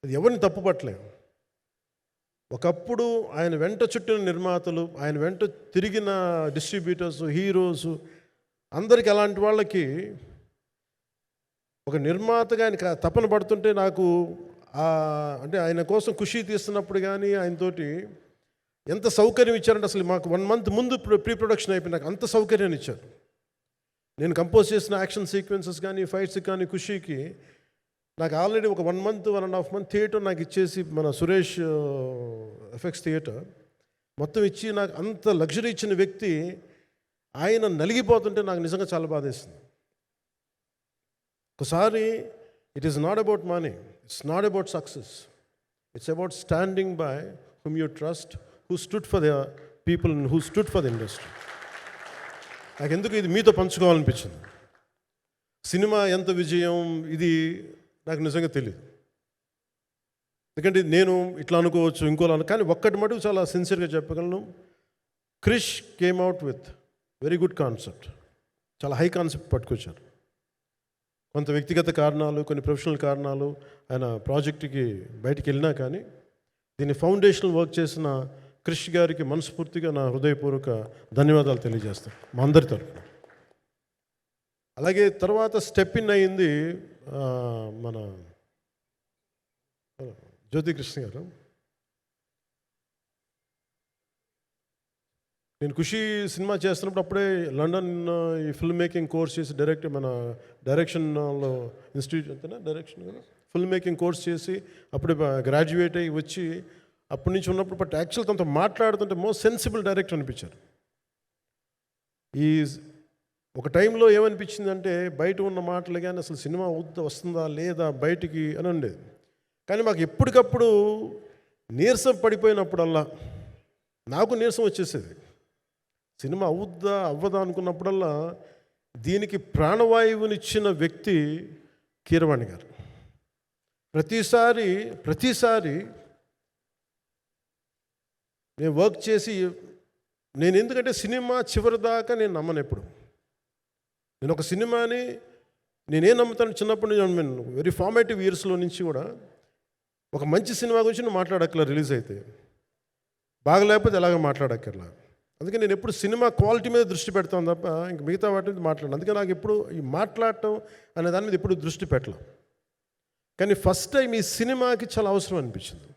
అది ఎవరిని తప్పుపట్టలేం. ఒకప్పుడు ఆయన వెంట చుట్టిన నిర్మాతలు, ఆయన వెంట తిరిగిన డిస్ట్రిబ్యూటర్స్, హీరోస్ అందరికి అలాంటి వాళ్ళకి ఒక నిర్మాతగా ఆయన తపన పడుతుంటే నాకు అంటే ఆయన కోసం ఖుషి తీస్తున్నప్పుడు కానీ ఆయనతోటి ఎంత సౌకర్యం ఇచ్చారంటే అసలు మాకు 1 month ముందు ప్రీ ప్రొడక్షన్ అయిపోయి నాకు అంత సౌకర్యాన్ని ఇచ్చారు. నేను కంపోజ్ చేసిన యాక్షన్ సీక్వెన్సెస్ కానీ ఫైట్స్ కానీ ఖుషీకి నాకు ఆల్రెడీ ఒక 1 month 1.5 month థియేటర్ నాకు ఇచ్చేసి మన సురేష్ ఎఫెక్ట్స్ థియేటర్ మొత్తం ఇచ్చి నాకు అంత లగ్జరీ ఇచ్చిన వ్యక్తి ఆయన నలిగిపోతుంటే నాకు నిజంగా చాలా బాధేస్తుంది. ఒకసారి it is not about money, it's not about success, it's about standing by hmm you trust, who stood for the people and who stood for the industry. నాకు ఎందుకు ఇది మీతో పంచుకోవాలనిపించింది. సినిమా ఎంత విజయం ఇది నాకు నిజంగా తెలియదు, ఎందుకంటే నేను ఇట్లా అనుకోవచ్చు ఇంకోలా కానీ ఒక్కటి మటుకు చాలా సిన్సియర్గా చెప్పగలను. Krish came out with very good concept, చాలా హై కాన్సెప్ట్ పట్టుకొచ్చారు. కొంత వ్యక్తిగత కారణాలు, కొన్ని ప్రొఫెషనల్ కారణాలు ఆయన ప్రాజెక్టుకి బయటికి వెళ్ళినా కానీ దీన్ని ఫౌండేషనల్ వర్క్ చేసిన క్రిష్ గారికి మనస్ఫూర్తిగా నా హృదయపూర్వక ధన్యవాదాలు తెలియజేస్తాను మా అందరి తరఫున. అలాగే తర్వాత స్టెప్ ఇన్ అయింది మన జ్యోతికృష్ణ గారు. నేను ఖుషి సినిమా చేస్తున్నప్పుడు అప్పుడే లండన్ ఈ ఫిల్మ్ మేకింగ్ కోర్స్ చేసి మన డైరెక్షన్లో ఇన్స్టిట్యూట్ అంతేనా డైరెక్షన్ కదా ఫిల్మ్ మేకింగ్ కోర్స్ చేసి అప్పుడే గ్రాడ్యుయేట్ అయ్యి వచ్చి అప్పటి నుంచి ఉన్నప్పుడు బట్ యాక్చువల్ తనతో మాట్లాడుతుంటే మోస్ట్ సెన్సిబుల్ డైరెక్టర్ అనిపించారు. ఈ ఒక టైంలో ఏమనిపించిందంటే బయట ఉన్న మాటలు కానీ అసలు సినిమా వస్తుందా లేదా బయటికి అని ఉండేది. కానీ మాకు ఎప్పటికప్పుడు నీరసం పడిపోయినప్పుడల్లా నాకు నీరసం వచ్చేసేది. సినిమా అవ్వదా అనుకున్నప్పుడల్లా దీనికి ప్రాణవాయువునిచ్చిన వ్యక్తి కీరవాణి గారు. ప్రతిసారి నేను వర్క్ చేసి నేను ఎందుకంటే సినిమా చివరిదాకా నేను నమ్మను. ఎప్పుడు నేను ఒక సినిమాని నేనేం నమ్ముతాను చిన్నప్పటి నుంచి వెరీ ఫార్మేటివ్ ఇయర్స్లో నుంచి కూడా ఒక మంచి సినిమా గురించి నువ్వు మాట్లాడక్కర్లా, రిలీజ్ అయితే బాగలేకపోతే ఎలాగ మాట్లాడక్కర్లా. అందుకే నేను ఎప్పుడు సినిమా క్వాలిటీ మీద దృష్టి పెడతాను తప్ప ఇంక మిగతా వాటి మీద మాట్లాడను. అందుకే నాకు ఎప్పుడు ఈ మాట్లాడటం అనే దాని మీద ఎప్పుడు దృష్టి పెట్టలేం. కానీ ఫస్ట్ టైం ఈ సినిమాకి చాలా అవసరం అనిపించింది.